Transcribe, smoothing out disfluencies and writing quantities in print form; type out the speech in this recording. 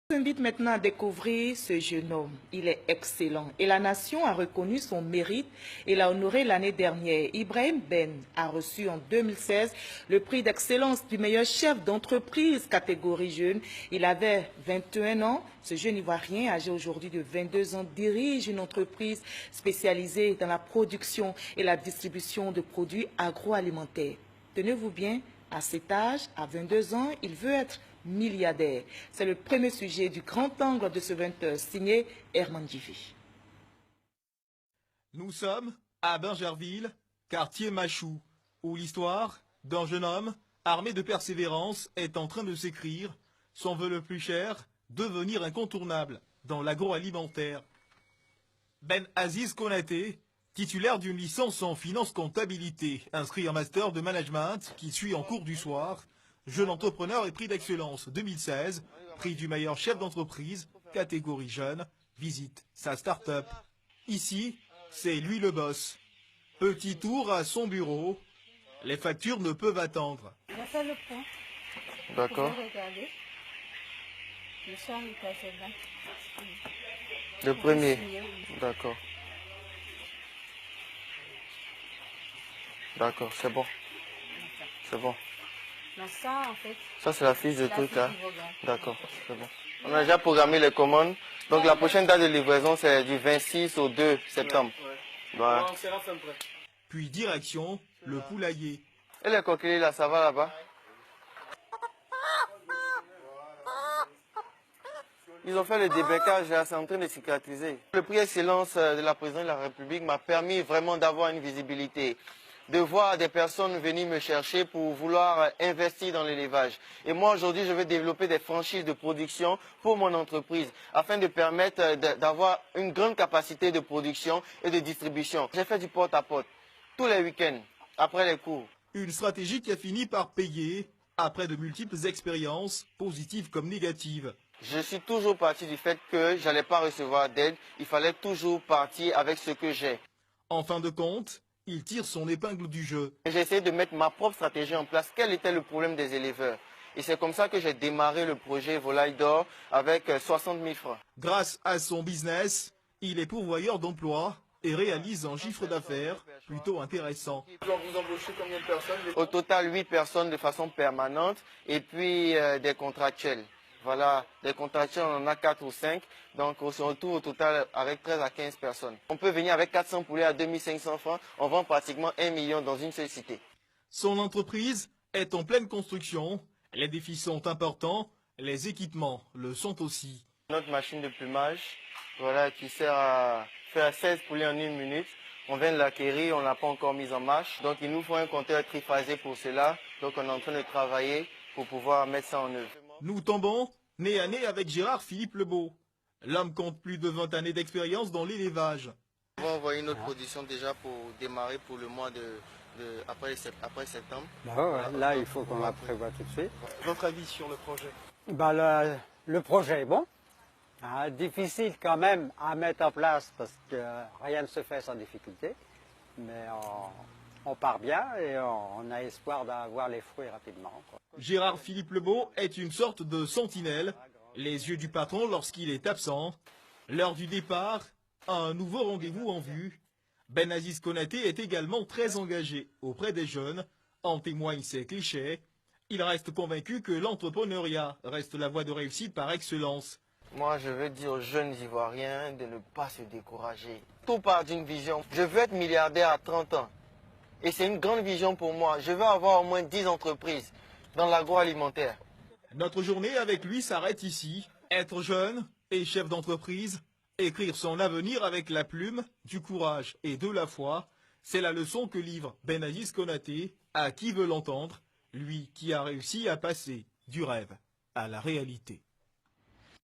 Je vous invite maintenant à découvrir ce jeune homme. Il est excellent et la nation a reconnu son mérite et l'a honoré l'année dernière. Ibrahim Ben a reçu en 2016 le prix d'excellence du meilleur chef d'entreprise catégorie jeune. Il avait 21 ans. Ce jeune Ivoirien, âgé aujourd'hui de 22 ans, dirige une entreprise spécialisée dans la production et la distribution de produits agroalimentaires. Tenez-vous bien, à cet âge, à 22 ans, il veut être milliardaire. C'est le premier sujet du grand angle de ce 20h, signé Herman Djivi. Nous sommes à Bingerville, quartier Machou, où l'histoire d'un jeune homme armé de persévérance est en train de s'écrire, son vœu le plus cher, devenir incontournable dans l'agroalimentaire. Ben Aziz Konaté, titulaire d'une licence en finance comptabilité, inscrit en master de management qui suit en cours du soir, jeune entrepreneur et prix d'excellence 2016, prix du meilleur chef d'entreprise, catégorie jeune, visite sa start-up. Ici, c'est lui le boss. Petit tour à son bureau. Les factures ne peuvent attendre. On va faire le point. D'accord. Regarder. Le soir, il passe là. Le premier. D'accord. D'accord, c'est bon. C'est bon. Donc ça, en fait. Ça, c'est la fiche de truc là. fiche du programme. D'accord, c'est bon. On a déjà programmé les commandes. Donc la prochaine date de livraison, c'est du 26 au 2 septembre. Voilà. Puis direction le poulailler. Et les coquilles là, ça va là-bas? Ils ont fait le débecage, là, c'est en train de cicatriser. Le prix excellence de la présidente de la République m'a permis vraiment d'avoir une visibilité, de voir des personnes venir me chercher pour vouloir investir dans l'élevage. Et moi, aujourd'hui, je vais développer des franchises de production pour mon entreprise, afin de permettre d'avoir une grande capacité de production et de distribution. J'ai fait du porte-à-porte tous les week-ends, après les cours. Une stratégie qui a fini par payer après de multiples expériences, positives comme négatives. Je suis toujours parti du fait que j'allais pas recevoir d'aide. Il fallait toujours partir avec ce que j'ai. En fin de compte, il tire son épingle du jeu. J'ai essayé de mettre ma propre stratégie en place. Quel était le problème des éleveurs? Et c'est comme ça que j'ai démarré le projet Volaille d'Or avec 60 000 francs. Grâce à son business, il est pourvoyeur d'emplois et réalise un chiffre d'affaires plutôt intéressant. Vous embauchez combien de personnes? Au total, 8 personnes de façon permanente et puis des contractuels. Voilà, des contractuels, on en a 4 ou 5. Donc, on se retrouve au total avec 13 à 15 personnes. On peut venir avec 400 poulets à 2500 francs. On vend pratiquement 1 million dans une seule cité. Son entreprise est en pleine construction. Les défis sont importants. Les équipements le sont aussi. Notre machine de plumage, voilà, qui sert à faire 16 poulets en 1 minute. On vient de l'acquérir, on ne l'a pas encore mise en marche. Donc, il nous faut un compteur triphasé pour cela. Donc, on est en train de travailler pour pouvoir mettre ça en œuvre. Nous tombons nez à nez avec Gérard Philippe Lebeau. L'homme compte plus de 20 années d'expérience dans l'élevage. On va envoyer notre production déjà pour démarrer pour le mois après septembre. Là, il faut qu'on la prévoie tout de suite. Votre avis sur le projet? Le projet est bon. Difficile quand même à mettre en place parce que rien ne se fait sans difficulté. Mais on part bien et on a espoir d'avoir les fruits rapidement. Gérard Philippe Lebeau est une sorte de sentinelle, les yeux du patron lorsqu'il est absent. L'heure du départ, un nouveau rendez-vous en vue. Ben Aziz Konaté est également très engagé auprès des jeunes, en témoignent ses clichés. Il reste convaincu que l'entrepreneuriat reste la voie de réussite par excellence. Moi, je veux dire aux jeunes Ivoiriens de ne pas se décourager. Tout part d'une vision. Je veux être milliardaire à 30 ans. Et c'est une grande vision pour moi. Je veux avoir au moins 10 entreprises dans l'agroalimentaire. Notre journée avec lui s'arrête ici. Être jeune et chef d'entreprise, écrire son avenir avec la plume, du courage et de la foi, c'est la leçon que livre Ben Aziz Konaté à qui veut l'entendre, lui qui a réussi à passer du rêve à la réalité.